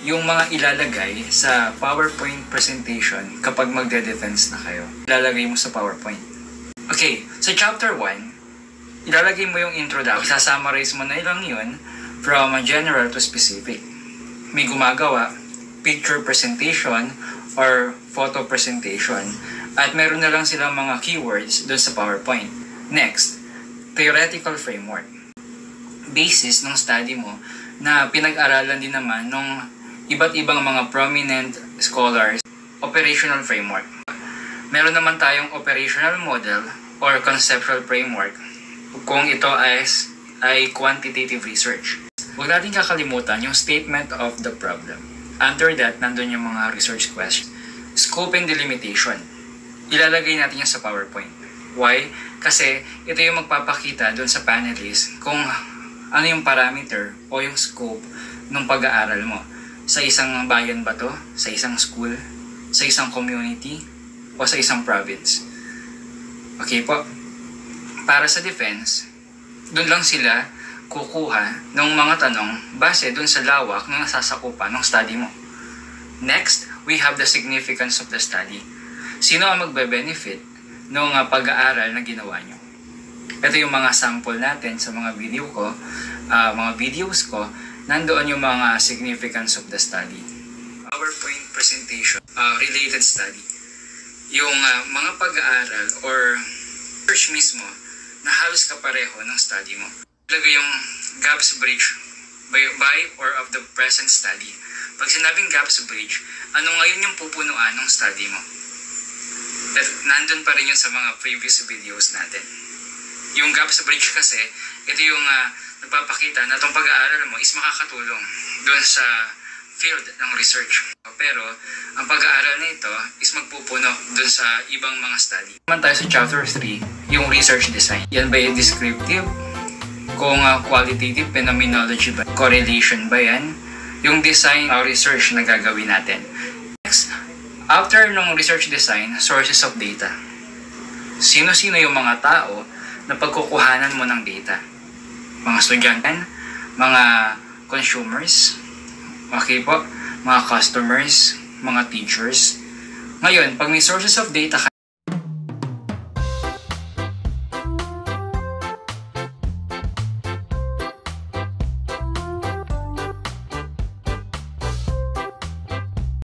yung mga ilalagay sa PowerPoint presentation kapag magde-defense na kayo. Ilalagay mo sa PowerPoint. Okay, sa chapter 1, ilalagay mo yung introduction. Sasummarize mo na lang yun from general to specific. May gumagawa, picture presentation or photo presentation. At meron na lang silang mga keywords doon sa PowerPoint. Next, theoretical framework. Basis ng study mo na pinag-aralan din naman ng iba't ibang mga prominent scholars. Operational framework. Meron naman tayong operational model or conceptual framework kung ito ay quantitative research. Huwag natin kakalimutan yung statement of the problem. Under that, nandun yung mga research questions. Scope and delimitation. Ilalagay natin yan sa PowerPoint. Why? Kasi ito yung magpapakita dun sa panelists kung ano yung parameter o yung scope ng pag-aaral mo. Sa isang bayan ba to? Sa isang school? Sa isang community? O sa isang province? Okay po. Para sa defense, dun lang sila kukuha ng mga tanong base dun sa lawak na nasasakupan ng study mo. Next, we have the significance of the study. Sino ang magbe-benefit ng pag-aaral na ginawa nyo? Ito yung mga sample natin sa mga videos ko, nandoon yung mga significance of the study. PowerPoint presentation, related study. Yung mga pag-aaral or research mismo na halos kapareho ng study mo. Talaga yung gaps bridge by or of the present study. Pag sinabing gaps bridge, ano ngayon yung pupunuan ng study mo? At nandun pa rin yun sa mga previous videos natin. Yung gaps bridge kasi, ito yung nagpapakita na itong pag-aaral mo is makakatulong doon sa field ng research. Pero, ang pag-aaral na ito is magpupuno doon sa ibang mga study. Naman tayo sa chapter 3, yung research design. Yan ba yung descriptive? Kung qualitative, phenomenology ba? Correlation ba yan? Yung design research na gagawin natin. Next, after ng research design, sources of data. Sino-sino yung mga tao na pagkukuhanan mo ng data? Mga estudyante, mga consumers, okay po, mga customers, mga teachers. Ngayon, pag may sources of data ka,